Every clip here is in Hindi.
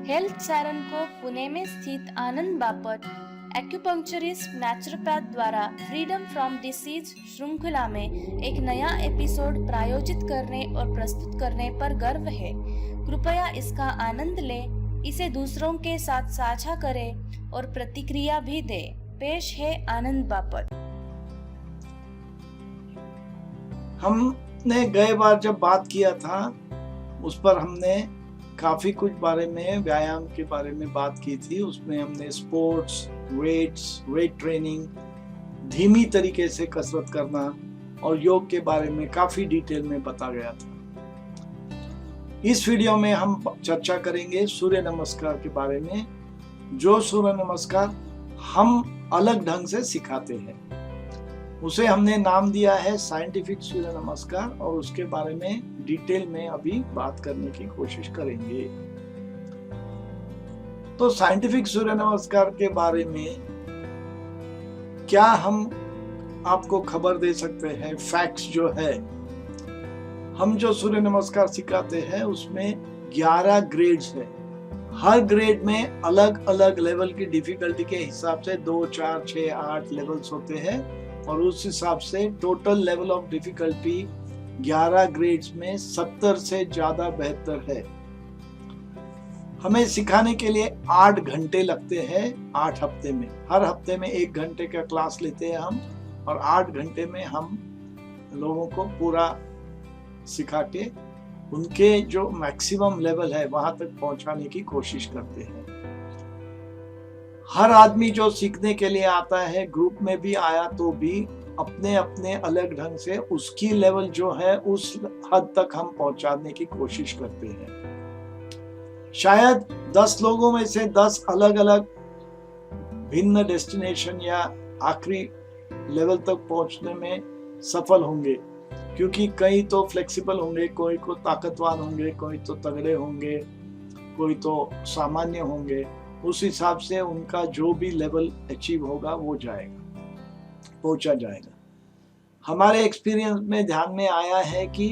हेल्थ सारन को पुणे में स्थित आनंद बापट एक्यूपंक्चरिस्ट नेचुरोपैथ द्वारा फ्रीडम फ्रॉम डिसीज श्रृंखला में एक नया एपिसोड प्रायोजित करने और प्रस्तुत करने पर गर्व है। कृपया इसका आनंद लें, इसे दूसरों के साथ साझा करें और प्रतिक्रिया भी दें। पेश है आनंद बापट। हमने गए बार जब बात किया था उस पर हमने काफी कुछ बारे में व्यायाम के बारे में बात की थी। उसमें हमने स्पोर्ट्स, वेट ट्रेनिंग, धीमी तरीके से कसरत करना और योग के बारे में काफी डिटेल में बता गया था। इस वीडियो में हम चर्चा करेंगे सूर्य नमस्कार के बारे में, जो सूर्य नमस्कार हम अलग ढंग से सिखाते हैं। उसे हमने नाम दिया है साइंटिफिक सूर्य नमस्कार और उसके बारे में डिटेल में अभी बात करने की कोशिश करेंगे। तो साइंटिफिक सूर्य नमस्कार के बारे में क्या हम आपको खबर दे सकते हैं? फैक्ट्स जो है, हम जो सूर्य नमस्कार सिखाते हैं उसमें 11 ग्रेड्स है। हर ग्रेड में अलग अलग लेवल की डिफिकल्टी के हिसाब से 2, 4, 6, 8 लेवल्स होते हैं और उस हिसाब से total level of difficulty 11 grades में 70 से ज्यादा बेहतर है। हमें सिखाने के लिए 8 घंटे लगते हैं 8 हफ्ते में। हर हफ्ते में 1 घंटे का क्लास लेते हैं हम और 8 घंटे में हम लोगों को पूरा सिखा के उनके जो मैक्सिमम लेवल है वहां तक पहुंचाने की कोशिश करते हैं। हर आदमी जो सीखने के लिए आता है, ग्रुप में भी आया तो भी अपने अपने अलग ढंग से उसकी लेवल जो है उस हद तक हम पहुंचाने की कोशिश करते हैं। शायद 10 लोगों में से 10 अलग अलग भिन्न डेस्टिनेशन या आखिरी लेवल तक पहुंचने में सफल होंगे, क्योंकि कई तो फ्लेक्सिबल होंगे, कोई को ताकतवान होंगे, कोई तो तगड़े होंगे, कोई तो सामान्य होंगे। उस हिसाब से उनका जो भी लेवल अचीव होगा वो पहुंचा जाएगा। हमारे एक्सपीरियंस में ध्यान में आया है कि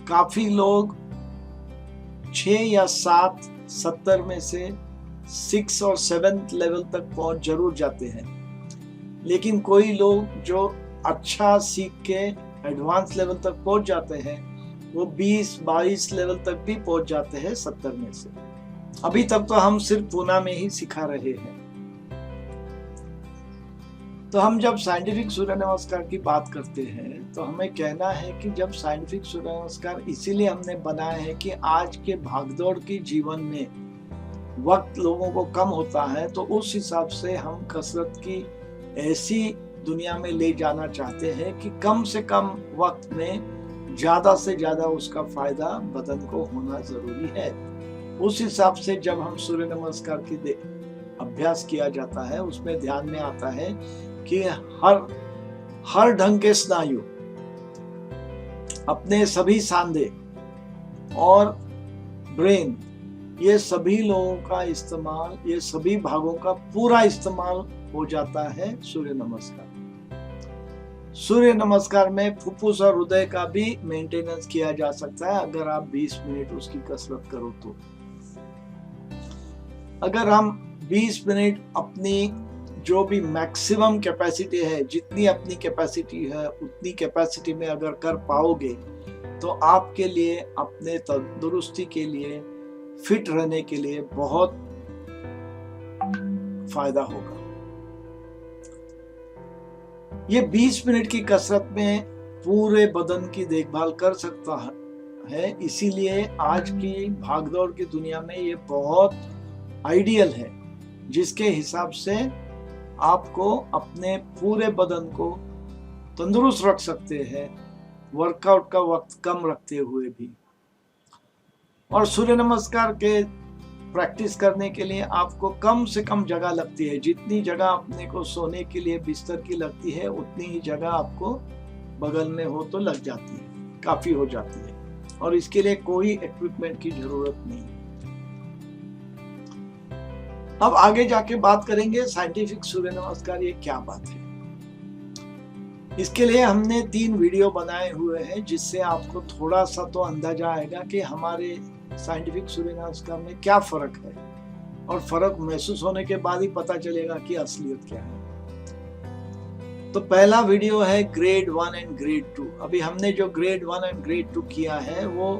काफी लोग 6 या 7, 70 में से 6 और 7 लेवल तक पहुंच जरूर जाते हैं, लेकिन कोई लोग जो अच्छा सीख के एडवांस लेवल तक पहुंच जाते हैं वो 20-22 लेवल तक भी पहुंच जाते हैं 70 में से। अभी तक तो हम सिर्फ पूना में ही सिखा रहे हैं। तो हम जब साइंटिफिक सूर्य नमस्कार की बात करते हैं तो हमें कहना है कि जब साइंटिफिक सूर्य नमस्कार इसीलिए हमने बनाया है कि आज के भागदौड़ के जीवन में वक्त लोगों को कम होता है, तो उस हिसाब से हम कसरत की ऐसी दुनिया में ले जाना चाहते हैं कि कम से कम वक्त में ज्यादा से ज्यादा उसका फायदा बदन को होना जरूरी है। उस हिसाब से जब हम सूर्य नमस्कार की अभ्यास किया जाता है उसमें ध्यान में आता है कि हर ढंग के स्नायु, अपने सभी सांधे और ब्रेन, ये सभी लोगों का इस्तेमाल, ये सभी भागों का पूरा इस्तेमाल हो जाता है सूर्य नमस्कार। सूर्य नमस्कार में फुफ्फुस और हृदय का भी मेंटेनेंस किया जा सकता है अगर आप 20 मिनट उसकी कसरत करो तो। अगर हम 20 मिनट अपनी जो भी मैक्सिमम कैपेसिटी है, जितनी अपनी कैपेसिटी है उतनी कैपेसिटी में अगर कर पाओगे तो आपके लिए, अपने तंदुरुस्ती के लिए, फिट रहने के लिए बहुत फायदा होगा। ये 20 मिनट की कसरत में पूरे बदन की देखभाल कर सकता है, इसीलिए आज की भागदौड़ की दुनिया में ये बहुत आइडियल है, जिसके हिसाब से आपको अपने पूरे बदन को तंदुरुस्त रख सकते हैं, वर्कआउट का वक्त कम रखते हुए भी। और सूर्य नमस्कार के प्रैक्टिस करने के लिए आपको कम से कम जगह लगती है। जितनी जगह अपने को सोने के लिए बिस्तर की लगती है उतनी ही जगह आपको बगल में हो तो लग जाती है, काफी हो जाती है, और इसके लिए कोई इक्विपमेंट की जरूरत नहीं। अब आगे जाके बात करेंगे साइंटिफिक सूर्य नमस्कार ये क्या बात है। इसके लिए हमने 3 वीडियो बनाए हुए हैं, जिससे आपको थोड़ा सा तो अंदाजा आएगा कि हमारे साइंटिफिक सूर्य नमस्कार में क्या फर्क है, और फर्क महसूस होने के बाद ही पता चलेगा कि असलियत क्या है। तो पहला वीडियो है ग्रेड 1 एंड ग्रेड 2। अभी हमने जो ग्रेड 1 एंड ग्रेड 2 किया है वो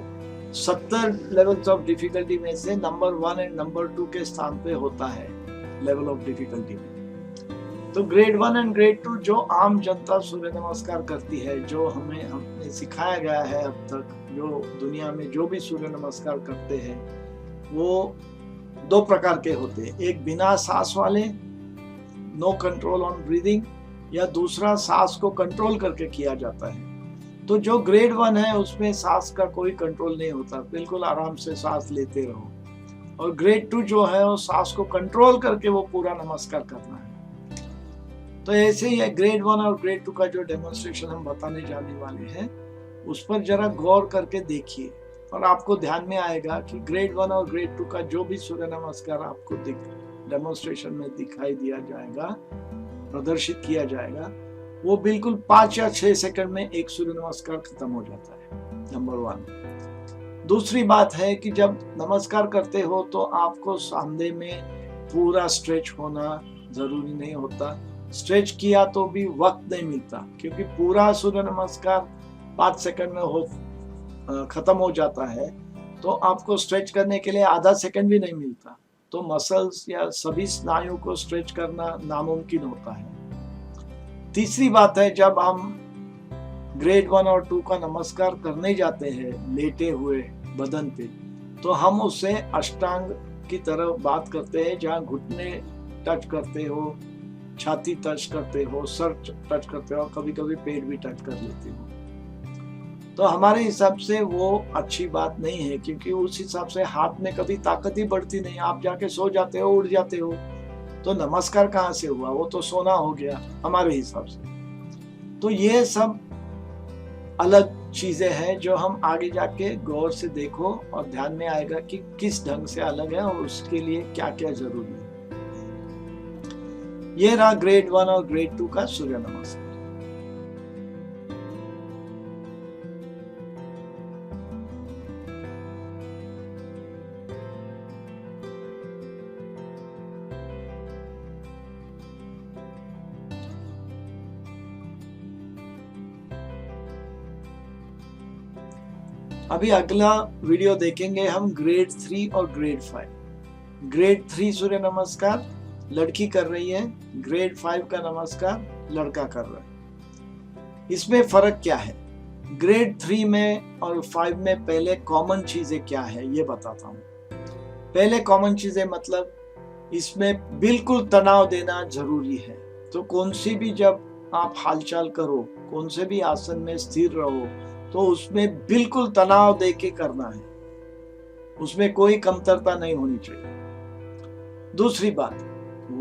70 लेवल्स ऑफ डिफिकल्टी में से नंबर 1 एंड नंबर 2 के स्थान पे होता है लेवल ऑफ डिफिकल्टी में। तो ग्रेड 1 एंड ग्रेड 2 जो आम जनता सूर्य नमस्कार करती है, जो हमने सिखाया गया है अब तक, जो दुनिया में जो भी सूर्य नमस्कार करते हैं वो 2 प्रकार के होते हैं। एक बिना सांस वाले, नो कंट्रोल ऑन ब्रीदिंग, या दूसरा सांस को कंट्रोल करके किया जाता है। तो जो ग्रेड 1 है उसमें सांस का कोई कंट्रोल नहीं होता, बिल्कुल आराम से सांस लेते रहो। और ग्रेड 2 जो है वो सांस को कंट्रोल करके वो पूरा नमस्कार करना है। तो ऐसे ही है ग्रेड 1 और ग्रेड 2 का जो डेमोन्स्ट्रेशन हम बताने जाने वाले हैं उस पर जरा गौर करके देखिए, और आपको ध्यान में आएगा कि ग्रेड 1 और ग्रेड 2 का जो भी सूर्य नमस्कार आपको डेमोन्स्ट्रेशन में दिखाई दिया जाएगा, प्रदर्शित किया जाएगा, वो बिल्कुल 5 या 6 सेकंड में एक सूर्य नमस्कार खत्म हो जाता है, नंबर 1। दूसरी बात है कि जब नमस्कार करते हो तो आपको सांधे में पूरा स्ट्रेच होना जरूरी नहीं होता। स्ट्रेच किया तो भी वक्त नहीं मिलता, क्योंकि पूरा सूर्य नमस्कार 5 सेकंड में खत्म हो जाता है, तो आपको स्ट्रेच करने के लिए आधा सेकंड भी नहीं मिलता। तो मसल्स या सभी स्नायु को स्ट्रेच करना नामुमकिन होता है। तीसरी बात है, जब हम ग्रेड 1 और 2 का नमस्कार करने जाते हैं लेटे हुए बदन पे, तो हम उससे अष्टांग की तरह बात करते हैं, जहाँ घुटने टच करते हो, छाती टच करते हो, सर टच करते हो, कभी कभी पेट भी टच कर लेते हो। तो हमारे हिसाब से वो अच्छी बात नहीं है, क्योंकि उस हिसाब से हाथ में कभी ताकत ही बढ़ती नहीं। आप जाके सो जाते हो, उड़ जाते हो, तो नमस्कार कहाँ से हुआ? वो तो सोना हो गया हमारे हिसाब से। तो ये सब अलग चीजें हैं जो हम आगे जाके गौर से देखो और ध्यान में आएगा कि किस ढंग से अलग है और उसके लिए क्या क्या जरूरी है। ये रहा ग्रेड 1 और ग्रेड 2 का सूर्य नमस्कार। अभी अगला वीडियो देखेंगे हम ग्रेड 3 और ग्रेड 5। ग्रेड 3 सूर्य नमस्कार लड़की कर रही है, ग्रेड 5 का नमस्कार लड़का कर रहा है। इसमें फर्क क्या है? ग्रेड 3 में और 5 में पहले कॉमन चीजें क्या है ये बताता हूँ। पहले कॉमन चीजें मतलब इसमें बिल्कुल तनाव देना जरूरी है। तो कौन सी भी जब आप हालचाल करो, कौन से भी आसन में स्थिर रहो, तो उसमें बिल्कुल तनाव दे के करना है, उसमें कोई कमतरता नहीं होनी चाहिए। दूसरी बात,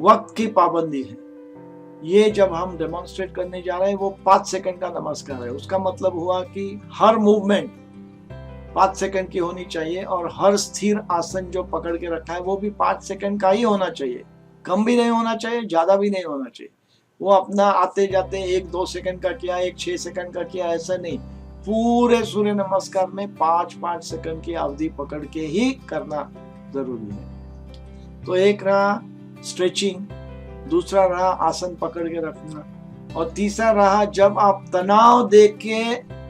वक्त की पाबंदी है। ये जब हम डेमोन्स्ट्रेट करने जा रहे हैं वो 5 सेकंड का नमस्कार है। उसका मतलब हुआ कि हर मूवमेंट 5 सेकंड की होनी चाहिए, और हर स्थिर आसन जो पकड़ के रखा है वो भी 5 सेकंड का ही होना चाहिए। कम भी नहीं होना चाहिए, ज्यादा भी नहीं होना चाहिए। वो अपना आते जाते 1-2 सेकंड का किया, 1-6 सेकंड का किया, ऐसा नहीं। पूरे सूर्य नमस्कार में 5-5 सेकंड की अवधि पकड़ के ही करना जरूरी है। तो एक रहा स्ट्रेचिंग, दूसरा रहा आसन पकड़ के रखना, और तीसरा रहा जब आप तनाव दे के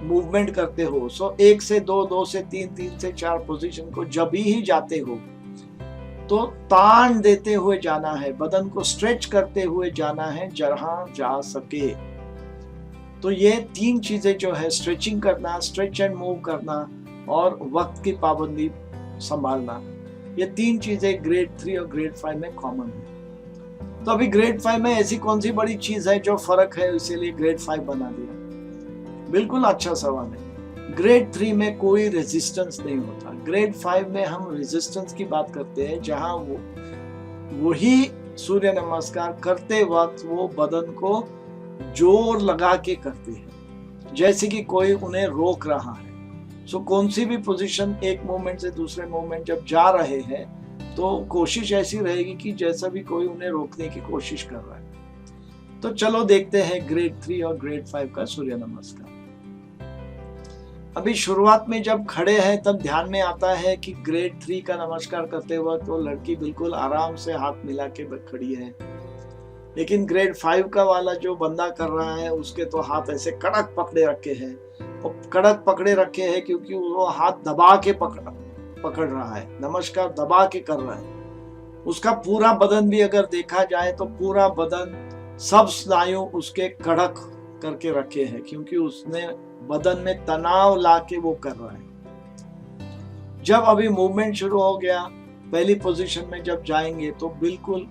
मूवमेंट करते हो। सो 1 से 2, 2 से 3, 3 से 4 पोजीशन को जब ही जाते हो तो तान देते हुए जाना है, बदन को स्ट्रेच करते हुए जाना है जहां जा सके। तो ये 3 चीजें जो है, स्ट्रेचिंग करना, स्ट्रेच एंड मूव करना और वक्त की पाबंदी संभालना, ये 3 चीजें ग्रेड 3 और ग्रेड 5 में कॉमन है। तो अभी ग्रेड 5 में ऐसी कौन सी बड़ी चीज है जो फर्क है इसीलिए ग्रेड 5 बना दिया? बिल्कुल अच्छा सवाल है। ग्रेड 3 में कोई रेजिस्टेंस नहीं होता। ग्रेड 5 में हम रेजिस्टेंस की बात करते हैं, जहां वही सूर्य नमस्कार करते वक्त वो बदन को जोर लगा के करते हैं, जैसे कि कोई उन्हें रोक रहा है। सो कौन सी भी पोजीशन एक मूवमेंट से दूसरे मूवमेंट जब जा रहे हैं तो कोशिश ऐसी रहेगी कि जैसा भी कोई उन्हें रोकने की कोशिश कर रहा है। तो चलो देखते हैं ग्रेड 3 और ग्रेड 5 का सूर्य नमस्कार। अभी शुरुआत में जब खड़े हैं तब ध्यान में आता है कि ग्रेड 3 का नमस्कार करते वक्त वो लड़की बिल्कुल आराम से हाथ मिला के खड़ी है, लेकिन ग्रेड 5 का वाला जो बंदा कर रहा है उसके तो हाथ ऐसे कड़क पकड़े रखे हैं। वो कड़क पकड़े रखे हैं क्योंकि वो हाथ दबा के पकड़ रहा है, नमस्कार दबा के कर रहा है। उसका पूरा बदन भी अगर देखा जाए तो पूरा बदन, सब स्नायु उसके कड़क करके रखे हैं क्योंकि उसने बदन में तनाव ला के वो कर रहा है। जब अभी मूवमेंट शुरू हो गया, पहली पोजीशन में जब जाएंगे तो बिल्कुल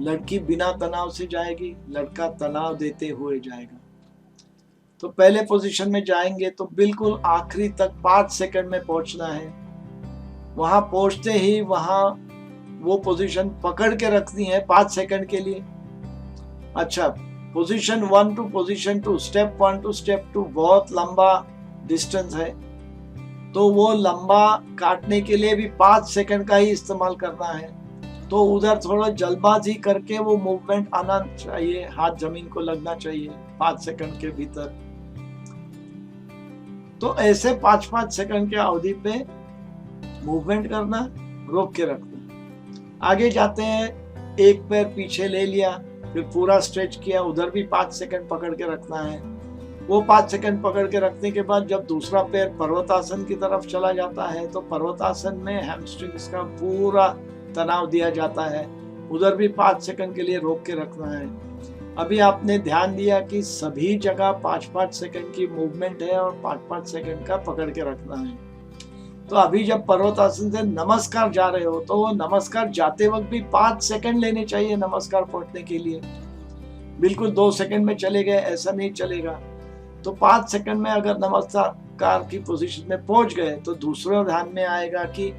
लड़की बिना तनाव से जाएगी, लड़का तनाव देते हुए जाएगा। तो पहले पोजीशन में जाएंगे तो बिल्कुल आखिरी तक 5 सेकंड में पहुंचना है। वहां पहुंचते ही वहां वो पोजीशन पकड़ के रखनी है 5 सेकंड के लिए। अच्छा, position 1 to position 2, step 1 to step 2 बहुत लंबा डिस्टेंस है, तो वो लंबा काटने के लिए भी 5 सेकंड का ही इस्तेमाल करना है। तो उधर थोड़ा जल्दबाजी करके वो मूवमेंट आना चाहिए, हाथ जमीन को लगना चाहिए 5 सेकंड के भीतर। तो ऐसे 5-5 सेकंड के अवधि पे मूवमेंट करना, रोक के रखना। आगे जाते हैं, एक पैर पीछे ले लिया, फिर पूरा स्ट्रेच किया, उधर भी 5 सेकंड पकड़ के रखना है। वो 5 सेकंड पकड़ के रखने के बाद जब दूसरा पैर पर्वतासन की तरफ चला जाता है तो पर्वतासन में हैमस्ट्रिंग्स का पूरा तनाव दिया जाता है, उधर भी 5 सेकंड के लिए रोक के रखना है। अभी आपने ध्यान दिया कि सभी जगह 5-5 सेकंड की मूवमेंट है और 5-5 सेकंड का पकड़ के रखना है। तो अभी जब पर्वतासन से नमस्कार जा रहे हो तो वो नमस्कार जाते वक्त भी 5 सेकंड लेने चाहिए नमस्कार पहुंचने के लिए। बिल्कुल 2 सेकंड में चले गए ऐसा नहीं चलेगा। तो 5 सेकंड में अगर नमस्कार की पोजीशन में पहुंच गए तो दूसरा ध्यान में आएगा कि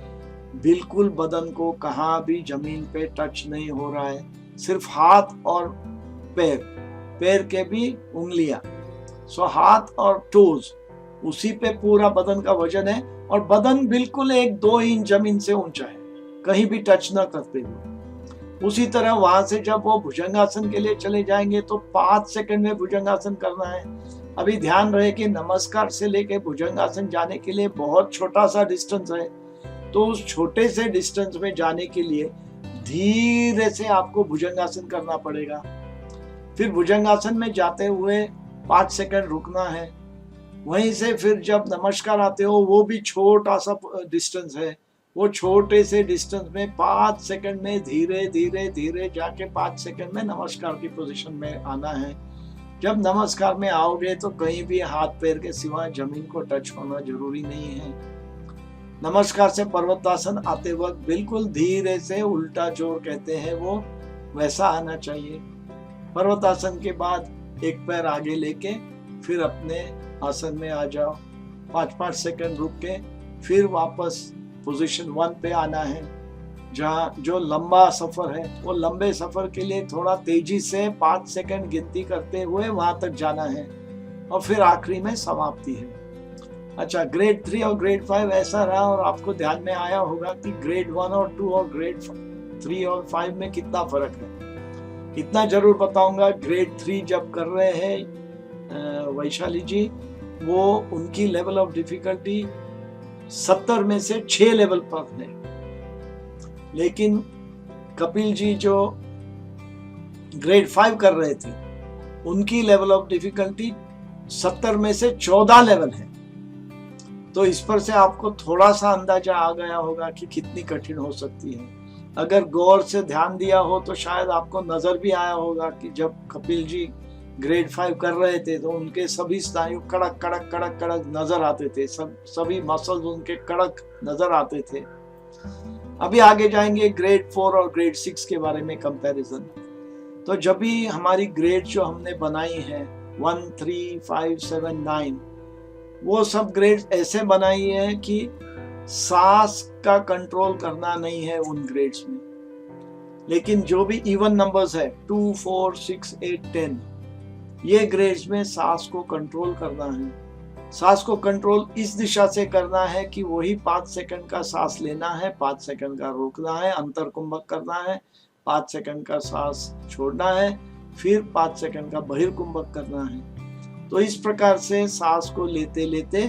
बिल्कुल बदन को कहाँ भी जमीन पे टच नहीं हो रहा है, सिर्फ हाथ और पैर के भी उंगलियां, सो हाथ और टोज, उसी पे पूरा बदन का वजन है और बदन बिल्कुल 1-2 इंच जमीन से ऊंचा है, कहीं भी टच ना करते हुए। उसी तरह वहां से जब वो भुजंगासन के लिए चले जाएंगे तो 5 सेकंड में भुजंगासन करना है। अभी ध्यान रहे कि नमस्कार से लेके भुजंगासन जाने के लिए बहुत छोटा सा डिस्टेंस है, तो उस छोटे से डिस्टेंस में जाने के लिए धीरे से आपको भुजंगासन करना पड़ेगा। फिर भुजंगासन में जाते हुए 5 सेकंड रुकना है। वहीं से फिर जब नमस्कार आते हो वो भी छोटा सा डिस्टेंस है, वो छोटे से डिस्टेंस में 5 सेकंड में धीरे धीरे धीरे जाके 5 सेकंड में नमस्कार की पोजीशन में आना है। जब नमस्कार में आओगे तो कहीं भी हाथ पैर के सिवाय जमीन को टच होना जरूरी नहीं है। नमस्कार से पर्वतासन आते वक्त बिल्कुल धीरे से, उल्टा जोर कहते हैं वो, वैसा आना चाहिए। पर्वतासन के बाद एक पैर आगे लेके फिर अपने आसन में आ जाओ, 5-5 सेकंड रुक के फिर वापस पोजीशन 1 पे आना है। जहाँ जो लंबा सफर है वो लंबे सफर के लिए थोड़ा तेजी से 5 सेकंड गिनती करते हुए वहां तक जाना है और फिर आखिरी में समाप्ति है। अच्छा, ग्रेड 3 और ग्रेड 5 ऐसा रहा और आपको ध्यान में आया होगा कि ग्रेड 1 और 2 और ग्रेड 3 और 5 में कितना फर्क है। इतना जरूर बताऊंगा, ग्रेड 3 जब कर रहे हैं वैशाली जी, वो उनकी लेवल ऑफ डिफिकल्टी 70 में से 6 लेवल पर है, लेकिन कपिल जी जो ग्रेड 5 कर रहे थे उनकी लेवल ऑफ डिफिकल्टी 70 में से 14 लेवल है। तो इस पर से आपको थोड़ा सा अंदाजा आ गया होगा कि कितनी कठिन हो सकती है। अगर गौर से ध्यान दिया हो तो शायद आपको नजर भी आया होगा कि जब कपिल जी ग्रेड 5 कर रहे थे तो उनके सभी स्नायु कड़क कड़क कड़क कड़क नजर आते थे, सभी मसल्स उनके कड़क नजर आते थे। अभी आगे जाएंगे ग्रेड 4 और ग्रेड 6 के बारे में कंपैरिजन। तो जब भी हमारी ग्रेड जो हमने बनाई है 1, 3, 5, 7, 9, वो सब ग्रेड ऐसे बनाई है कि सांस का कंट्रोल करना नहीं है उन ग्रेड्स में। लेकिन जो भी इवन नंबर्स है 2, 4, 6, 8, 10, ये ग्रेड्स में सांस को कंट्रोल करना है। सांस को कंट्रोल इस दिशा से करना है कि वही 5 सेकंड का सांस लेना है, 5 सेकंड का रोकना है, अंतर कुंभक करना है, 5 सेकंड का सांस छोड़ना है, फिर 5 सेकंड का बहिर्कुंभक करना है। तो इस प्रकार से सांस को लेते लेते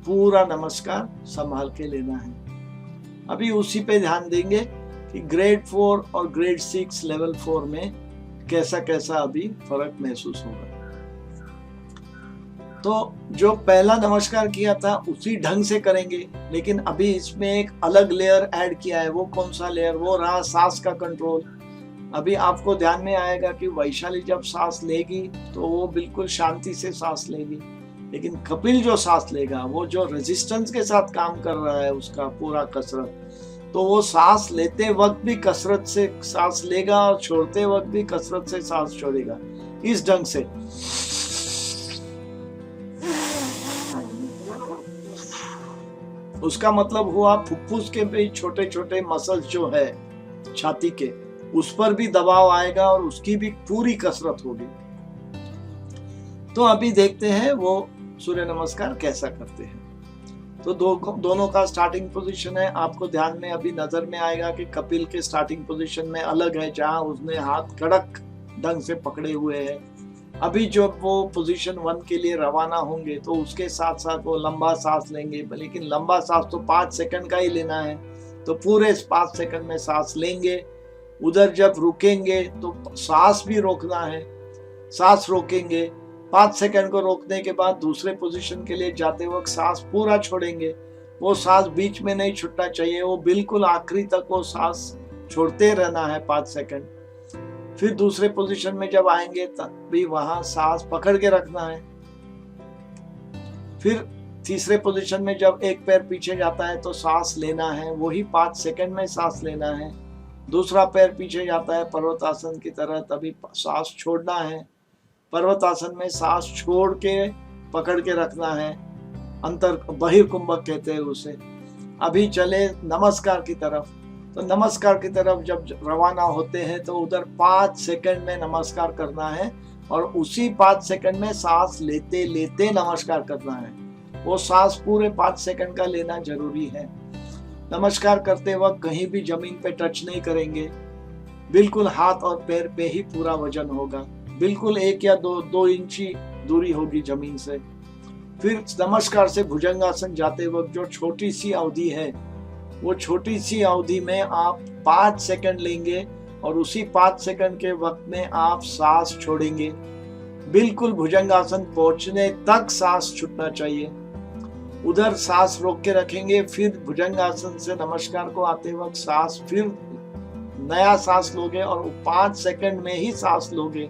पूरा नमस्कार संभाल के लेना है। अभी उसी पे ध्यान देंगे कि ग्रेड 4 और ग्रेड 6 लेवल 4 में कैसा कैसा अभी फर्क महसूस होगा। तो जो पहला नमस्कार किया था उसी ढंग से करेंगे, लेकिन अभी इसमें एक अलग लेयर ऐड किया है। वो कौन सा लेयर? वो रहा सांस का कंट्रोल। अभी आपको ध्यान में आएगा कि वैशाली जब सांस लेगी तो वो बिल्कुल शांति से सांस लेगी, लेकिन कपिल जो सांस लेगा वो जो रेजिस्टेंस के साथ काम कर रहा है उसका पूरा कसरत, तो वो सांस लेते वक्त भी कसरत से सांस लेगा और छोड़ते वक्त भी कसरत से सांस छोड़ेगा। इस ढंग से उसका मतलब हुआ फुफ्फुस के भी छोटे छोटे मसल्स जो है छाती के, उस पर भी दबाव आएगा और उसकी भी पूरी कसरत होगी। तो अभी देखते हैं वो सूर्य नमस्कार कैसा करते हैं। तो दोनों का स्टार्टिंग पोजीशन है, आपको ध्यान में अभी नजर में आएगा कि कपिल के स्टार्टिंग पोजीशन में अलग है, जहां उसने हाथ कड़क ढंग से पकड़े हुए हैं। अभी जब वो पोजीशन 1 के लिए रवाना होंगे तो उसके साथ साथ वो लंबा सांस लेंगे, लेकिन लंबा सांस तो 5 सेकंड का ही लेना है, तो पूरे 5 सेकंड में सांस लेंगे। उधर जब रुकेंगे तो सांस भी रोकना है, सांस रोकेंगे। 5 सेकंड को रोकने के बाद दूसरे पोजीशन के लिए जाते वक्त सांस पूरा छोड़ेंगे। वो सांस बीच में नहीं छूटना चाहिए, वो बिल्कुल आखिरी तक वो सांस छोड़ते रहना है 5 सेकंड। फिर दूसरे पोजीशन में जब आएंगे तब भी वहां सांस पकड़ के रखना है। फिर तीसरे पोजीशन में जब एक पैर पीछे जाता है तो सांस लेना है, वही 5 सेकंड में सांस लेना है। दूसरा पैर पीछे जाता है पर्वतासन की तरह, तभी सांस छोड़ना है। पर्वतासन में सांस छोड़ के पकड़ के रखना है, अंतर बहिर्कुंभक कहते हैं उसे। अभी चले नमस्कार की तरफ। तो नमस्कार की तरफ जब रवाना होते हैं तो उधर 5 सेकंड में नमस्कार करना है और उसी 5 सेकंड में सांस लेते लेते नमस्कार करना है। वो सांस पूरे 5 सेकंड का लेना जरूरी है। नमस्कार करते वक्त कहीं भी जमीन पे टच नहीं करेंगे, बिल्कुल हाथ और पैर पे ही पूरा वजन होगा, बिल्कुल 1 या 2 इंची दूरी होगी जमीन से। फिर नमस्कार से भुजंगासन जाते वक्त जो छोटी सी अवधि है, वो छोटी सी अवधि में आप 5 सेकंड लेंगे और उसी 5 सेकंड के वक्त में आप सांस छोड़ेंगे। बिल्कुल भुजंगासन पहुंचने तक सांस छूटना चाहिए। उधर सांस रोक के रखेंगे, फिर भुजंगासन से नमस्कार को आते वक्त सांस फिर नया सांस लोगे और 5 सेकंड में ही सांस लोगे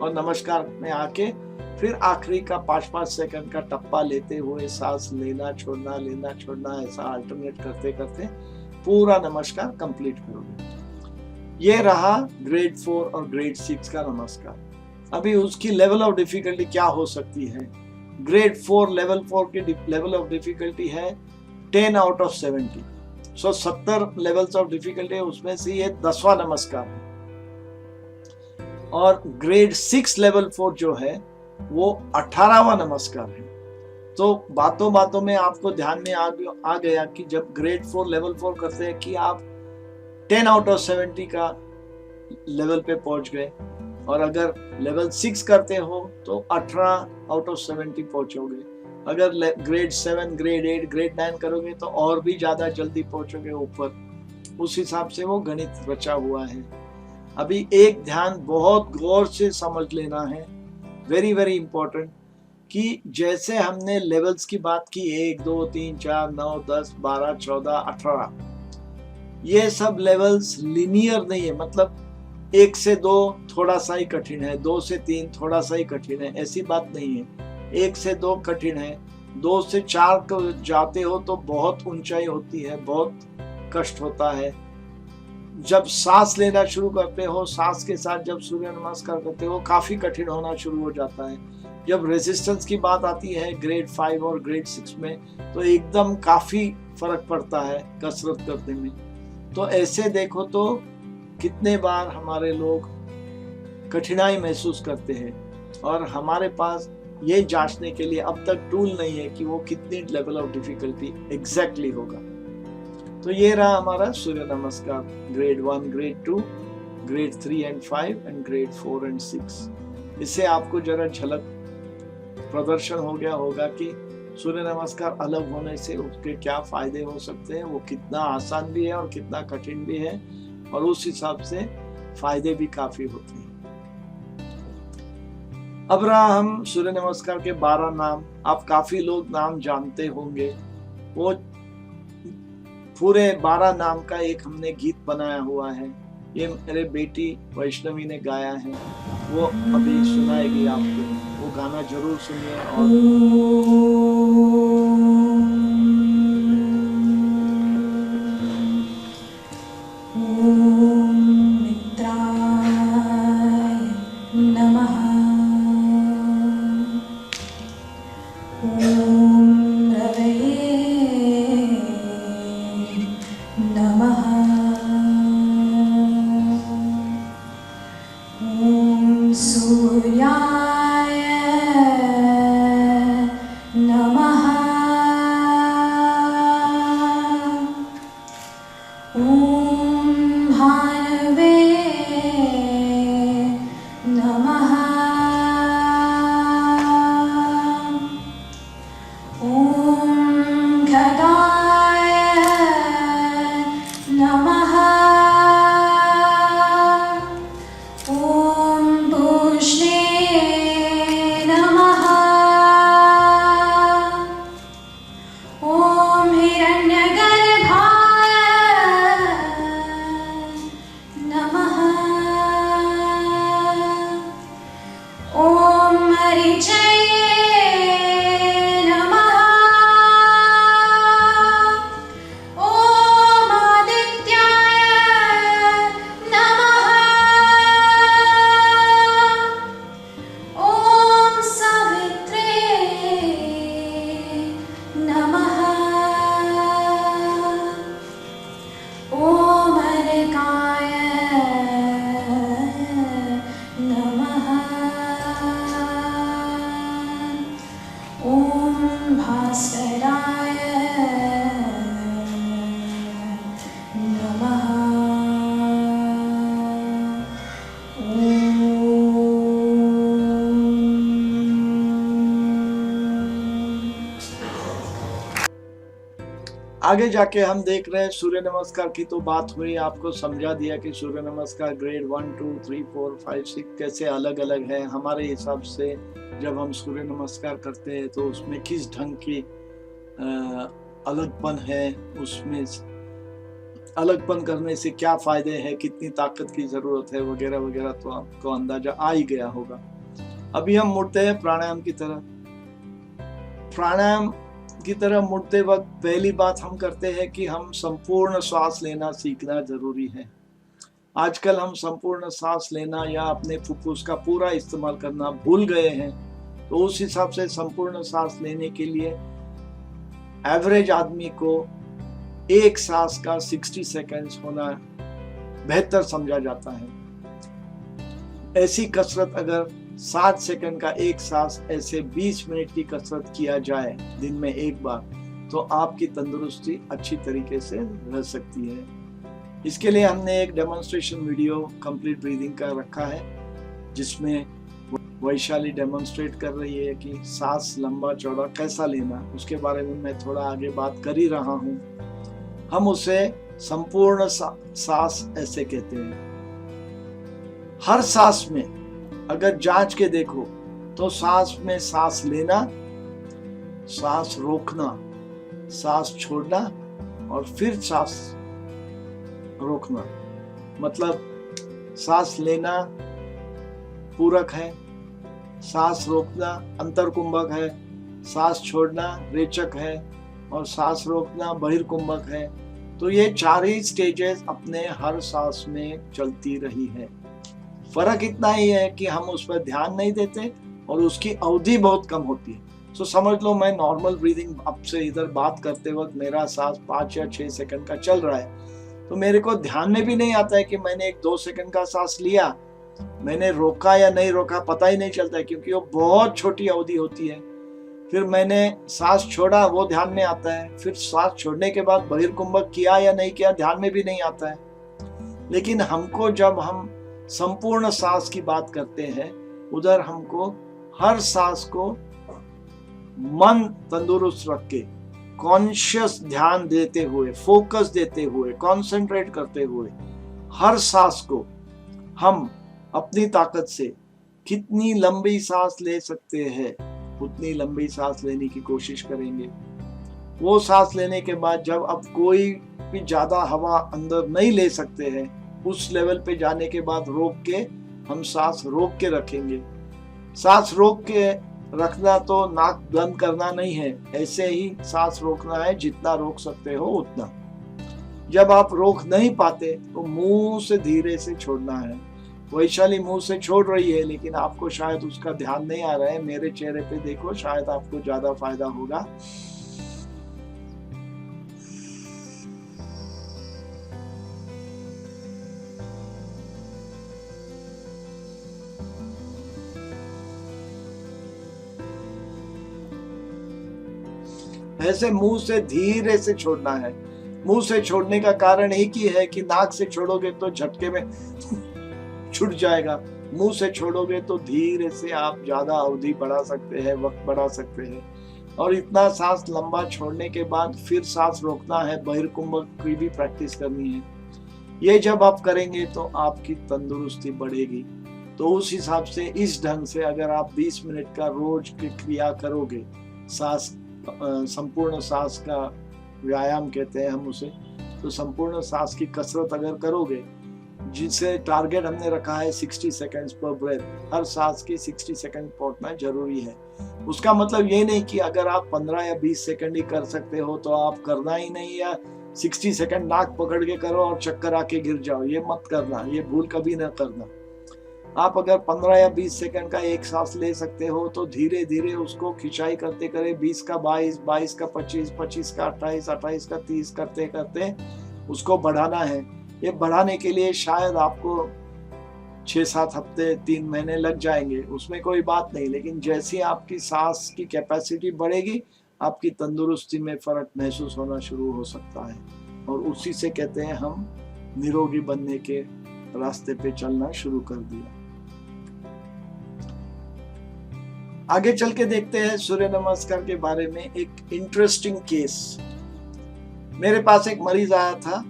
और नमस्कार में आके फिर आखिरी का 5-5 सेकंड का टप्पा लेते हुए सांस लेना छोड़ना, ऐसा अल्टरनेट करते करते पूरा नमस्कार कंप्लीट करोगे। ये रहा ग्रेड 4 और ग्रेड 6 का नमस्कार। अभी उसकी लेवल ऑफ डिफिकल्टी क्या हो सकती है? ग्रेड 4 लेवल 4 की लेवल ऑफ डिफिकल्टी है 10 out of 70। 70 levels of difficulty है, उसमें से ये 10वां नमस्कार है। और ग्रेड 6 लेवल 4 जो है वो 18वां नमस्कार है। तो बातों बातों में आपको ध्यान में आ गया कि जब ग्रेड 4 लेवल 4 करते हैं कि आप 10 आउट ऑफ 70 का लेवल पे पहुंच गए, और अगर लेवल 6 करते हो तो 18 आउट ऑफ 70 पहुंचोगे। अगर ग्रेड 7, ग्रेड 8, ग्रेड 9 करोगे तो और भी ज्यादा जल्दी पहुंचोगे ऊपर। उस हिसाब से वो गणित रचा हुआ है। अभी एक ध्यान बहुत गौर से समझ लेना है, वेरी वेरी इंपॉर्टेंट, कि जैसे हमने लेवल्स की बात की 1, 2, 3, 4, 9, 10, 12, 14, 18, ये सब लेवल्स लिनियर नहीं है। मतलब 1 से 2 थोड़ा सा ही कठिन है, 2 से 3 थोड़ा सा ही कठिन है, ऐसी बात नहीं है। 1 से 2 कठिन है, 2 से 4 को जाते हो तो बहुत ऊंचाई होती है, बहुत कष्ट होता है। जब सांस लेना शुरू करते हो, सांस के साथ जब सूर्य नमस्कार करते हो, काफी कठिन होना शुरू हो जाता है। जब रेजिस्टेंस की बात आती है ग्रेड 5 और ग्रेड 6 में, तो एकदम काफी फर्क पड़ता है कसरत करने में। तो ऐसे देखो तो कितने बार हमारे लोग कठिनाई महसूस करते हैं और हमारे पास ये जांचने के लिए अब तक टूल नहीं है कि वो कितनी लेवल ऑफ डिफिकल्टी एग्जैक्टली होगा। तो ये रहा हमारा सूर्य नमस्कार grade 1, grade 2 grade 3 and 5 and grade 4 and 6। इससे आपको जरा झलक प्रदर्शन हो गया होगा कि सूर्य नमस्कार अलग होने से उसके क्या फायदे हो सकते हैं, वो कितना आसान भी है और कितना कठिन भी है, और उस हिसाब से फायदे भी काफी होते हैं। अब रहा हम सूर्य नमस्कार के 12 नाम। आप काफी लोग नाम जानते होंगे। वो पूरे 12 नाम का एक हमने गीत बनाया हुआ है, ये मेरे बेटी वैष्णवी ने गाया है, वो अभी सुनाएगी आपको। वो गाना जरूर सुनिए। और आगे जाके हम देख रहे हैं सूर्य नमस्कार की तो बात हुई, आपको समझा दिया कि सूर्य नमस्कार ग्रेड 1, 2, 3, 4, 5, 6 कैसे अलग अलग है हमारे हिसाब से। जब हम सूर्य नमस्कार करते हैं तो उसमें किस ढंग की अलगपन है, उसमें अलगपन करने से क्या फायदे हैं, कितनी ताकत की जरूरत है वगैरह वगैरह, तो आपको अंदाजा आ ही गया होगा। अभी हम मुड़ते हैं प्राणायाम की तरफ। प्राणायाम की तरह मुड़ते वक्त पहली बात हम करते हैं कि हम संपूर्ण सांस लेना सीखना जरूरी है। आजकल हम संपूर्ण सांस लेना या अपने फुफ्फुस का पूरा इस्तेमाल करना भूल गए हैं। तो उस हिसाब से संपूर्ण सांस लेने के लिए एवरेज आदमी को एक सांस का 60 सेकेंड्स होना बेहतर समझा जाता है। ऐसी कसरत अगर 7 सेकंड का एक सांस ऐसे 20 मिनट की कसरत किया जाए दिन में एक बार, तो आपकी तंदुरुस्ती अच्छी तरीके से रह सकती है। इसके लिए हमने एक डेमोन्स्ट्रेशन वीडियो कंप्लीट ब्रीदिंग का रखा है, जिसमें वैशाली डेमोन्स्ट्रेट कर रही है कि सांस लंबा चौड़ा कैसा लेना। उसके बारे में मैं थोड़ा आगे बात कर ही रहा हूँ। हम उसे संपूर्ण सांस ऐसे कहते हैं। हर सांस में अगर जांच के देखो तो सांस में सांस लेना, सांस रोकना, सांस छोड़ना और फिर सांस रोकना, मतलब सांस लेना पूरक है, सांस रोकना अंतरकुंभक है, सांस छोड़ना रेचक है और सांस रोकना बहिर्कुंभक है। तो ये 4 ही स्टेजेस अपने हर सांस में चलती रही है। फर्क इतना ही है कि हम उस पर ध्यान नहीं देते और उसकी अवधि बहुत कम होती है। सो समझ लो मैं नॉर्मल ब्रीदिंग आपसे इधर बात करते वक्त मेरा सांस 5 या 6 सेकंड का चल रहा है, तो मेरे को ध्यान में भी नहीं आता है कि मैंने 1-2 सेकंड का सांस लिया, मैंने रोका या नहीं रोका पता ही नहीं चलता है, क्योंकि वो बहुत छोटी अवधि होती है। फिर मैंने सांस छोड़ा वो ध्यान में आता है, फिर सांस छोड़ने के बाद बहिर्कुंभक किया या नहीं किया ध्यान में भी नहीं आता है। लेकिन हमको जब हम संपूर्ण सांस की बात करते हैं, उधर हमको हर सांस को मन तंदुरुस्त रख के, कॉन्शियस ध्यान देते हुए, फोकस देते हुए, कंसंट्रेट करते हुए, हर सांस को हम अपनी ताकत से कितनी लंबी सांस ले सकते हैं उतनी लंबी सांस लेने की कोशिश करेंगे। वो सांस लेने के बाद जब अब कोई भी ज्यादा हवा अंदर नहीं ले सकते हैं, उस लेवल पे जाने के बाद रोक के हम सांस रोक के रखेंगे। सांस रोक के रखना तो नाक बंद करना नहीं है, ऐसे ही सांस रोकना है, जितना रोक सकते हो उतना। जब आप रोक नहीं पाते तो मुंह से धीरे से छोड़ना है। वैशाली मुंह से छोड़ रही है, लेकिन आपको शायद उसका ध्यान नहीं आ रहा है। मेरे चेहरे पे देखो, शायद आपको ज्यादा फायदा होगा। ऐसे मुंह से धीरे से छोड़ना है। मुंह से छोड़ने का कारण एक ही है कि नाक से छोड़ोगे तो झटके में छूट जाएगा। मुंह से छोड़ोगे तो धीरे से आप ज्यादा अवधि बढ़ा सकते हैं, वक्त बढ़ा सकते हैं। और इतना सांस लंबा छोड़ने के बाद फिर सांस रोकना है। बहिर्कुंभ की भी प्रैक्टिस करनी है। ये जब आप करेंगे तो आपकी तंदुरुस्ती बढ़ेगी। तो उस हिसाब से, इस ढंग से अगर आप 20 मिनट का रोज की क्रिया करोगे, सांस संपूर्ण सांस का व्यायाम कहते हैं हम उसे, तो संपूर्ण सांस की कसरत अगर करोगे, जिससे टारगेट हमने रखा है 60 सेकंड्स पर ब्रेथ, हर सांस की 60 सेकंड पहुंचना जरूरी है। उसका मतलब ये नहीं कि अगर आप 15 या 20 सेकंड ही कर सकते हो तो आप करना ही नहीं, या 60 सेकंड नाक पकड़ के करो और चक्कर आके गिर जाओ। ये मत करना, ये भूल कभी न करना। आप अगर 15 या 20 सेकंड का एक सांस ले सकते हो तो धीरे धीरे उसको खिंचाई करते करे 20 का 22, 22 का 25, 25 का 28, 28 का 30 करते करते उसको बढ़ाना है। ये बढ़ाने के लिए शायद आपको 6-7 हफ्ते, 3 महीने लग जाएंगे, उसमें कोई बात नहीं। लेकिन जैसी आपकी सांस की कैपेसिटी बढ़ेगी, आपकी तंदुरुस्ती में फर्क महसूस होना शुरू हो सकता है। और उसी से कहते हैं हम निरोगी बनने के रास्ते पे चलना शुरू कर दिया। आगे चल के देखते हैं सूर्य नमस्कार के बारे में एक इंटरेस्टिंग केस। मेरे पास एक मरीज आया था,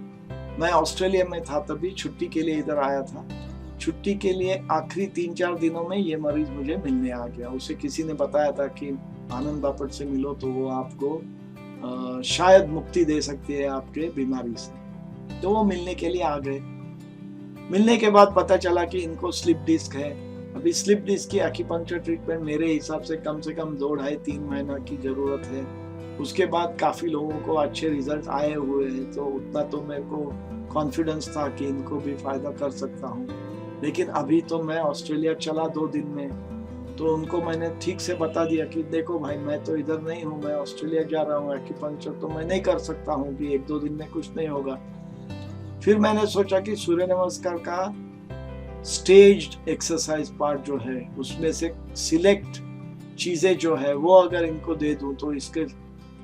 मैं ऑस्ट्रेलिया में था तभी, छुट्टी के लिए इधर आया था। छुट्टी के लिए आखिरी 3-4 दिनों में ये मरीज मुझे मिलने आ गया। उसे किसी ने बताया था कि आनंद बापट से मिलो तो वो आपको शायद मुक्ति दे सकती है आपके बीमारी से। तो वो मिलने के लिए आ गए। मिलने के बाद पता चला कि इनको स्लिप डिस्क है। अभी स्लिप डिस्क की एक्यूपंक्चर ट्रीटमेंट मेरे हिसाब से कम 2-2.5-3 महीना की जरूरत है। उसके बाद काफी लोगों को अच्छे रिजल्ट आए हुए हैं, तो उतना तो मेरे को कॉन्फिडेंस था कि इनको भी फायदा कर सकता हूँ। लेकिन अभी तो मैं ऑस्ट्रेलिया चला 2 दिन में, तो उनको मैंने ठीक से बता दिया कि देखो भाई, मैं तो इधर नहीं हूँ, मैं ऑस्ट्रेलिया जा रहा हूँ, एक्यूपंक्चर तो मैं नहीं कर सकता हूँ कि 1-2 दिन में कुछ नहीं होगा। फिर मैंने सोचा कि सूर्य नमस्कार का स्टेज्ड एक्सरसाइज पार्ट जो है, उसमें से सिलेक्ट चीजें जो है वो अगर इनको दे दूं तो इसके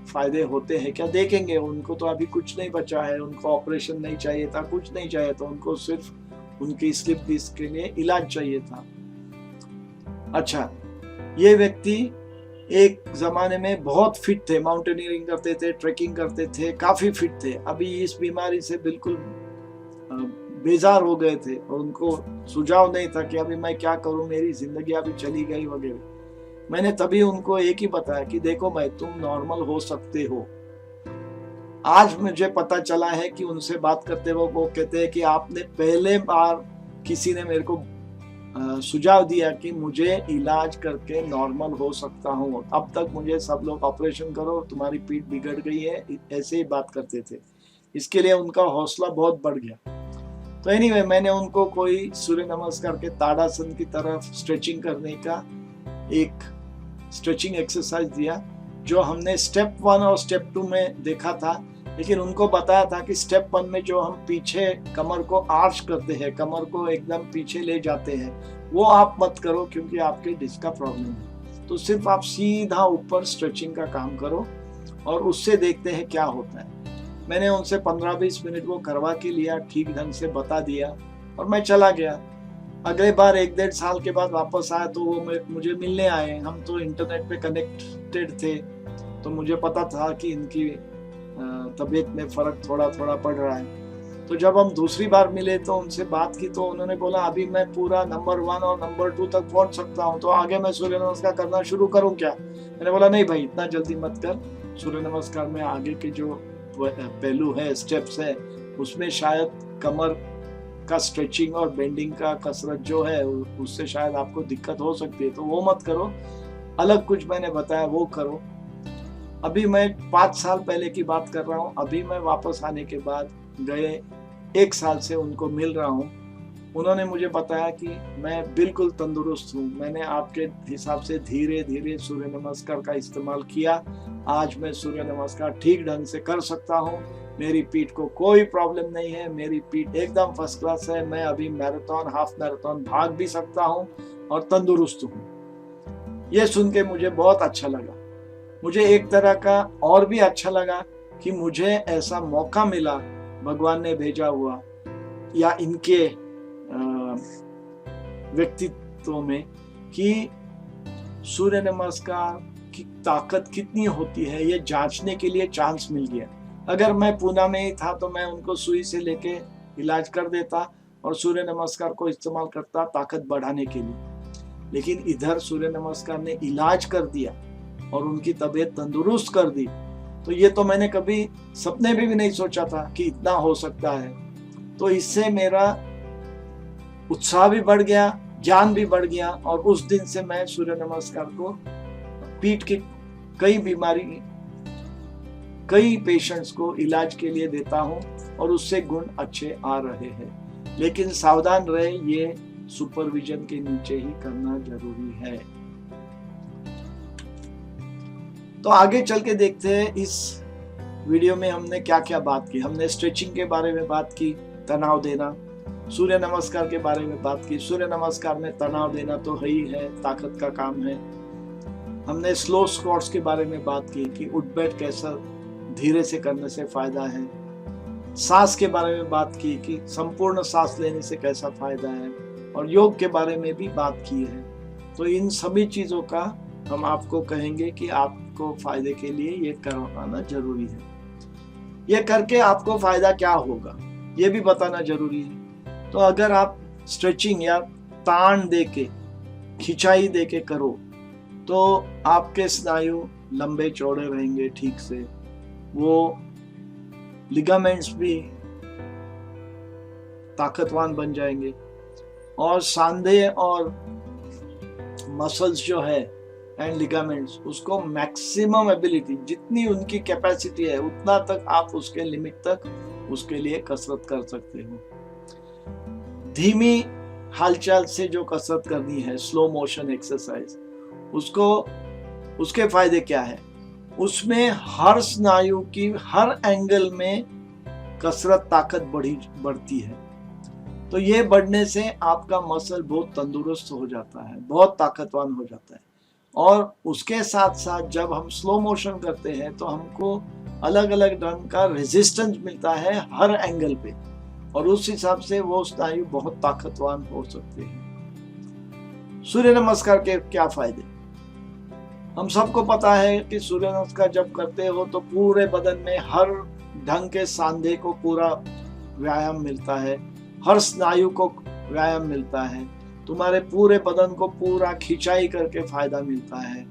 फायदे होते हैं क्या, देखेंगे। उनको तो अभी कुछ नहीं बचा है, उनको ऑपरेशन नहीं चाहिए था, कुछ नहीं चाहिए था, उनको सिर्फ उनकी स्लिप डिस्क के लिए इलाज चाहिए था। अच्छा, ये व्यक्ति एक जमाने में बहुत फिट थे, माउंटेनियरिंग करते थे, ट्रेकिंग करते थे, काफी फिट थे। अभी इस बीमारी से बिल्कुल बेजार हो गए थे और उनको सुझाव नहीं था कि अभी मैं क्या करूं, मेरी जिंदगी अभी चली गई वगैरह। मैंने तभी उनको एक ही बताया कि देखो भाई, तुम नॉर्मल हो सकते हो। आज मुझे पता चला है कि उनसे बात करते वक्त वो कहते हैं कि आपने पहले बार किसी ने मेरे को सुझाव दिया कि मुझे इलाज करके नॉर्मल हो सकता हूँ। अब तक मुझे सब लोग ऑपरेशन करो, तुम्हारी पीठ बिगड़ गई है, ऐसे ही बात करते थे। इसके लिए उनका हौसला बहुत बढ़ गया। तो एनीवे, मैंने उनको कोई सूर्य नमस्कार के ताड़ासन की तरफ स्ट्रेचिंग करने का एक स्ट्रेचिंग एक्सरसाइज दिया, जो हमने स्टेप 1 और स्टेप 2 में देखा था। लेकिन उनको बताया था कि स्टेप 1 में जो हम पीछे कमर को आर्च करते हैं, कमर को एकदम पीछे ले जाते हैं, वो आप मत करो क्योंकि आपके डिस्क का प्रॉब्लम है। तो सिर्फ आप सीधा ऊपर स्ट्रेचिंग का काम करो और उससे देखते हैं क्या होता है। मैंने उनसे 15-20 मिनट वो करवा के लिया, ठीक ढंग से बता दिया और मैं चला गया। अगले बार 1-1.5 साल के बाद वापस आया तो वो मुझे मिलने आए। हम तो इंटरनेट पे कनेक्टेड थे, तो मुझे पता था कि इनकी तबीयत में फर्क थोड़ा थोड़ा पड़ रहा है। तो जब हम दूसरी बार मिले तो उनसे बात की तो उन्होंने बोला अभी मैं पूरा नंबर 1 और नंबर 2 तक पहुंच सकता हूं, तो आगे मैं सूर्य नमस्कार करना शुरू करूं क्या? मैंने बोला नहीं भाई, इतना जल्दी मत कर। सूर्य नमस्कार में आगे के जो पहलू है, स्टेप्स है, उसमें शायद कमर का स्ट्रेचिंग और बेंडिंग का कसरत जो है उससे शायद आपको दिक्कत हो सकती है, तो वो मत करो। अलग कुछ मैंने बताया वो करो। अभी मैं 5 साल पहले की बात कर रहा हूँ। अभी मैं वापस आने के बाद गए 1 साल से उनको मिल रहा हूँ। उन्होंने मुझे बताया कि मैं बिल्कुल तंदुरुस्त हूँ। मैंने आपके हिसाब से धीरे धीरे सूर्य नमस्कार का इस्तेमाल किया। आज मैं सूर्य नमस्कार ठीक ढंग से कर सकता हूँ। मेरी पीठ को कोई प्रॉब्लम नहीं है, मेरी पीठ एकदम फर्स्ट क्लास है। मैं अभी मैराथन, हाफ मैराथन भाग भी सकता हूँ और तंदुरुस्त हूँ। ये सुन के मुझे बहुत अच्छा लगा। मुझे एक तरह का और भी अच्छा लगा कि मुझे ऐसा मौका मिला, भगवान ने भेजा हुआ या इनके व्यक्तित्व में, कि सूर्य नमस्कार की ताकत कितनी होती है ये जांचने के लिए चांस मिल गया। अगर मैं पूना में ही था तो मैं उनको सुई से लेके इलाज कर देता और सूर्य नमस्कार को इस्तेमाल करता ताकत बढ़ाने के लिए, लेकिन इधर सूर्य नमस्कार ने इलाज कर दिया और उनकी तबीयत तंदुरुस्त कर दी। तो ये तो मैंने कभी सपने में भी नहीं सोचा था कि इतना हो सकता है। तो इससे मेरा उत्साह भी बढ़ गया, ज्ञान भी बढ़ गया और उस दिन से मैं सूर्य नमस्कार को पीठ की कई बीमारी, कई पेशेंट्स को इलाज के लिए देता हूं और उससे गुण अच्छे आ रहे हैं। लेकिन सावधान रहे, ये सुपरविजन के नीचे ही करना जरूरी है। तो आगे चल के देखते हैं इस वीडियो में हमने क्या क्या बात की। हमने स्ट्रेचिंग के बारे में बात की, तनाव देना, सूर्य नमस्कार के बारे में बात की। सूर्य नमस्कार में तनाव देना तो है ही है, ताकत का काम है। हमने स्लो स्क्वाट्स के बारे में बात की कि उठ बैठ कैसा धीरे से करने से फायदा है। सांस के बारे में बात की कि संपूर्ण सांस लेने से कैसा फायदा है, और योग के बारे में भी बात की है। तो इन सभी चीजों का हम आपको कहेंगे कि आपको फायदे के लिए ये करवाना जरूरी है। ये करके आपको फायदा क्या होगा ये भी बताना जरूरी है। तो अगर आप स्ट्रेचिंग या तान देके, खिंचाई देके करो तो आपके स्नायु लंबे चौड़े रहेंगे ठीक से, वो लिगामेंट्स भी ताकतवान बन जाएंगे और सांधे और मसल्स जो है एंड लिगामेंट्स, उसको मैक्सिमम एबिलिटी, जितनी उनकी कैपेसिटी है उतना तक आप उसके लिमिट तक उसके लिए कसरत कर सकते हो। धीमी हालचाल से जो कसरत करनी है, स्लो मोशन एक्सरसाइज, उसके फायदे क्या है? उसमें हर स्नायु की हर एंगल में कसरत ताकत बढ़ती है। तो ये बढ़ने से आपका मसल बहुत तंदुरुस्त हो जाता है, बहुत ताकतवान हो जाता है। और उसके साथ साथ जब हम स्लो मोशन करते हैं तो हमको अलग अलग ढंग का रेजिस्टेंस मिलता है हर एंगल पे, और उस हिसाब से वो स्नायु बहुत ताकतवान हो सकते हैं। सूर्य नमस्कार के क्या फायदे? हम सबको पता है कि सूर्य नमस्कार जब करते हो तो पूरे बदन में हर ढंग के सांधे को पूरा व्यायाम मिलता है, हर स्नायु को व्यायाम मिलता है, तुम्हारे पूरे बदन को पूरा खिंचाई करके फायदा मिलता है,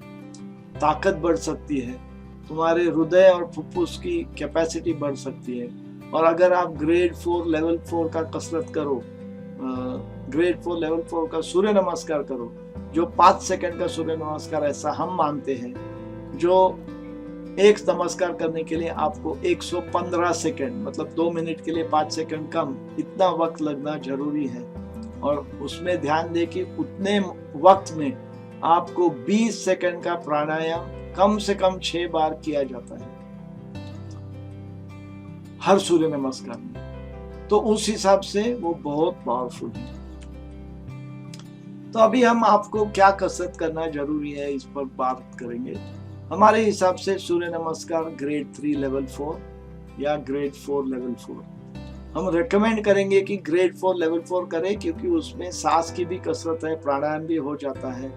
ताकत बढ़ सकती है, तुम्हारे हृदय और फुफ्फुस की कैपेसिटी बढ़ सकती है। और अगर आप ग्रेड 4 लेवल 4 का कसरत करो, ग्रेड 4 लेवल 4 का सूर्य नमस्कार करो, जो 5 सेकंड का सूर्य नमस्कार ऐसा हम मानते हैं, जो एक नमस्कार करने के लिए आपको 115 सेकंड, मतलब 2 मिनट के लिए 5 सेकंड कम, इतना वक्त लगना जरूरी है। और उसमें ध्यान दें कि उतने वक्त में आपको 20 सेकंड का प्राणायाम कम से कम 6 बार किया जाता है हर सूर्य नमस्कार में। तो उस हिसाब से वो बहुत पावरफुल है। तो अभी हम आपको क्या कसरत करना जरूरी है इस पर बात करेंगे। हमारे हिसाब से सूर्य नमस्कार ग्रेड 3 लेवल 4 या ग्रेड 4 लेवल 4। हम रेकमेंड करेंगे कि ग्रेड 4 लेवल 4 करें, क्योंकि उसमें सांस की भी कसरत है, प्राणायाम भी हो जाता है,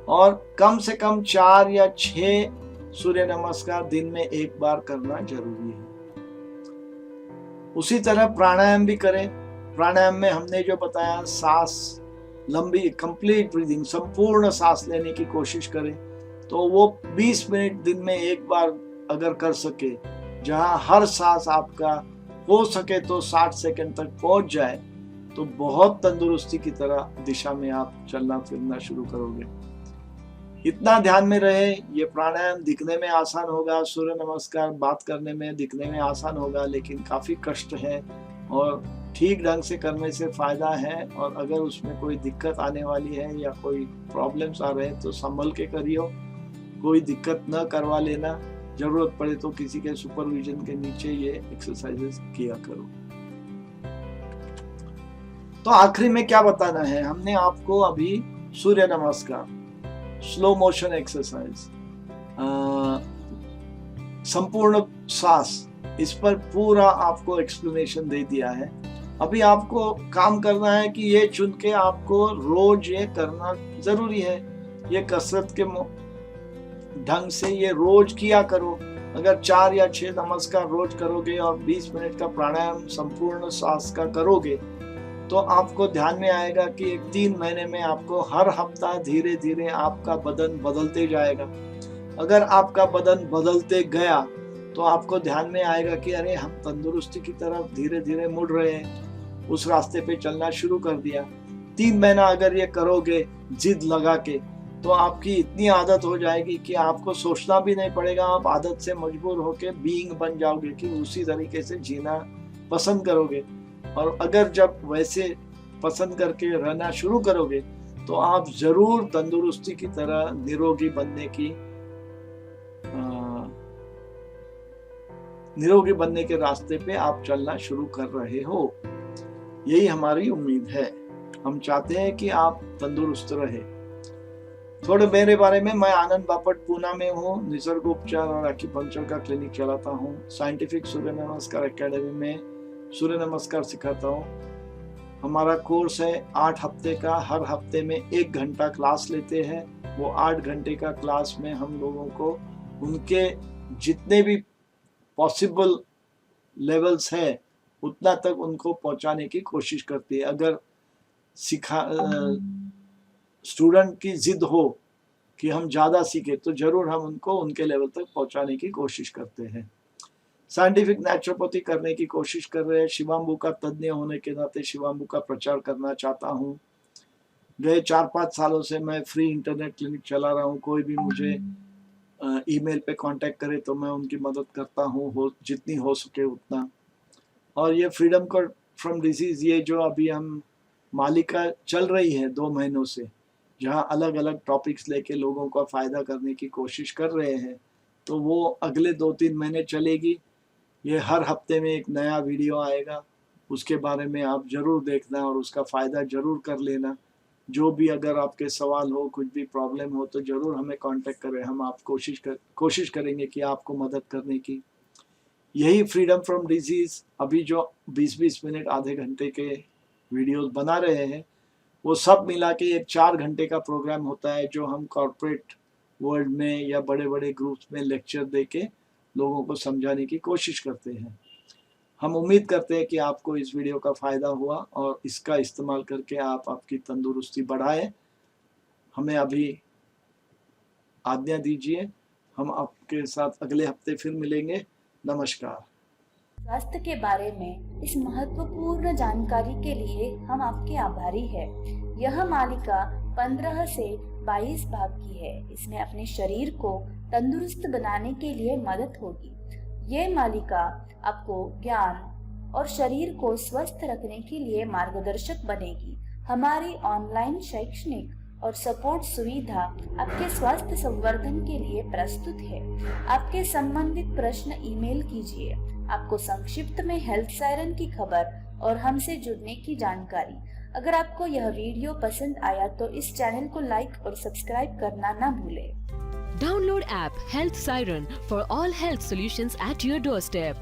और कम से कम 4 या 6 सूर्य नमस्कार दिन में एक बार करना जरूरी है। उसी तरह प्राणायाम भी करें। प्राणायाम में हमने जो बताया, सांस लंबी, कंप्लीट ब्रीदिंग, संपूर्ण सांस लेने की कोशिश करें, तो वो 20 मिनट दिन में एक बार अगर कर सके, जहां हर सांस आपका हो सके तो 60 सेकंड तक पहुंच जाए, तो बहुत तंदुरुस्ती की तरह दिशा में आप चलना फिरना शुरू करोगे। इतना ध्यान में रहे, ये प्राणायाम दिखने में आसान होगा, सूर्य नमस्कार बात करने में दिखने में आसान होगा, लेकिन काफी कष्ट है और ठीक ढंग से करने से फायदा है। और अगर उसमें कोई दिक्कत आने वाली है या कोई प्रॉब्लम्स आ रहे हैं तो संभल के करियो, कोई दिक्कत न करवा लेना। जरूरत पड़े तो किसी के सुपरविजन के नीचे ये एक्सरसाइजेस किया करो। तो आखिरी में क्या बताना है, हमने आपको अभी सूर्य नमस्कार, स्लो मोशन एक्सरसाइज, संपूर्ण सांस, इस पर पूरा आपको एक्सप्लेनेशन दे दिया है। अभी आपको काम करना है कि ये चुन के आपको रोज ये करना जरूरी है। ये कसरत के ढंग से ये रोज किया करो। अगर 4 या 6 नमस्कार रोज करोगे और 20 मिनट का प्राणायाम संपूर्ण सांस का करोगे, तो आपको ध्यान में आएगा कि 3 महीने में आपको हर हफ्ता धीरे धीरे आपका बदन बदलते जाएगा। अगर आपका बदन बदलते गया तो आपको ध्यान में आएगा कि अरे हम तंदुरुस्ती की तरफ धीरे धीरे मुड़ रहे हैं, उस रास्ते पे चलना शुरू कर दिया। 3 महीना अगर ये करोगे जिद लगा के, तो आपकी इतनी आदत हो जाएगी कि आपको सोचना भी नहीं पड़ेगा। आप आदत से मजबूर होके बीइंग बन जाओगे कि उसी तरीके से जीना पसंद करोगे। और अगर जब वैसे पसंद करके रहना शुरू करोगे, तो आप जरूर तंदुरुस्ती की तरह निरोगी बनने के रास्ते पे आप चलना शुरू कर रहे हो। यही हमारी उम्मीद है। हम चाहते हैं कि आप तंदुरुस्त रहे। थोड़े मेरे बारे में, मैं आनंद बापट पूना में हूँ, निसर्ग उपचार और एक्यूपंक्चर का क्लिनिक चलाता हूँ। साइंटिफिक सूर्य नमस्कार एकेडमी में सूर्य नमस्कार सिखाता हूँ। हमारा कोर्स है 8 हफ्ते का। हर हफ्ते में 1 घंटा क्लास लेते हैं। वो 8 घंटे का क्लास में हम लोगों को उनके जितने भी पॉसिबल लेवल्स है उतना तक उनको पहुंचाने की कोशिश करती है। अगर स्टूडेंट की जिद हो कि हम ज़्यादा सीखें, तो जरूर हम उनको उनके लेवल तक पहुंचाने की कोशिश करते हैं। साइंटिफिक नेचुरोपैथी करने की कोशिश कर रहे हैं। शिवाम्बू का तज्ञ होने के नाते शिवाम्बू का प्रचार करना चाहता हूँ। गए 4-5 सालों से मैं फ्री इंटरनेट क्लिनिक चला रहा हूँ। कोई भी मुझे ईमेल पे कांटेक्ट करे तो मैं उनकी मदद करता हूँ, जितनी हो सके उतना। और ये फ्रीडम फ्रॉम डिसीज, ये जो अभी हम मालिका चल रही है 2 महीनों से, जहाँ अलग अलग टॉपिक्स लेके लोगों का फ़ायदा करने की कोशिश कर रहे हैं, तो वो अगले 2-3 महीने चलेगी। ये हर हफ्ते में एक नया वीडियो आएगा, उसके बारे में आप ज़रूर देखना और उसका फ़ायदा ज़रूर कर लेना। जो भी अगर आपके सवाल हो, कुछ भी प्रॉब्लम हो, तो ज़रूर हमें कांटेक्ट करें। हम आप कोशिश करेंगे कि आपको मदद करने की। यही फ्रीडम फ्रॉम डिजीज़ अभी जो 20-20 मिनट, आधे घंटे के वीडियोस बना रहे हैं, वो सब मिला के एक 4 घंटे का प्रोग्राम होता है, जो हम कॉर्पोरेट वर्ल्ड में या बड़े बड़े ग्रुप्स में लेक्चर दे के लोगों को समझाने की कोशिश करते हैं। हम उम्मीद करते हैं कि आपको इस वीडियो का फ़ायदा हुआ और इसका इस्तेमाल करके आप आपकी तंदुरुस्ती बढ़ाएं। हमें अभी आज्ञा दीजिए, हम आपके साथ अगले हफ्ते फिर मिलेंगे। नमस्कार। स्वास्थ्य के बारे में इस महत्वपूर्ण जानकारी के लिए हम आपके आभारी हैं। यह मालिका 15 से 22 भाग की है। इसमें अपने शरीर को तंदुरुस्त बनाने के लिए मदद होगी। ये मालिका आपको ज्ञान और शरीर को स्वस्थ रखने के लिए मार्गदर्शक बनेगी। हमारी ऑनलाइन शैक्षणिक और सपोर्ट सुविधा आपके स्वास्थ्य संवर्धन के लिए प्रस्तुत है। आपके संबंधित प्रश्न ईमेल कीजिए। आपको संक्षिप्त में हेल्थ सायरन की खबर और हमसे जुड़ने की जानकारी। अगर आपको यह वीडियो पसंद आया तो इस चैनल को लाइक और सब्सक्राइब करना ना भूलें। Download app Health Siren for all health solutions at your doorstep.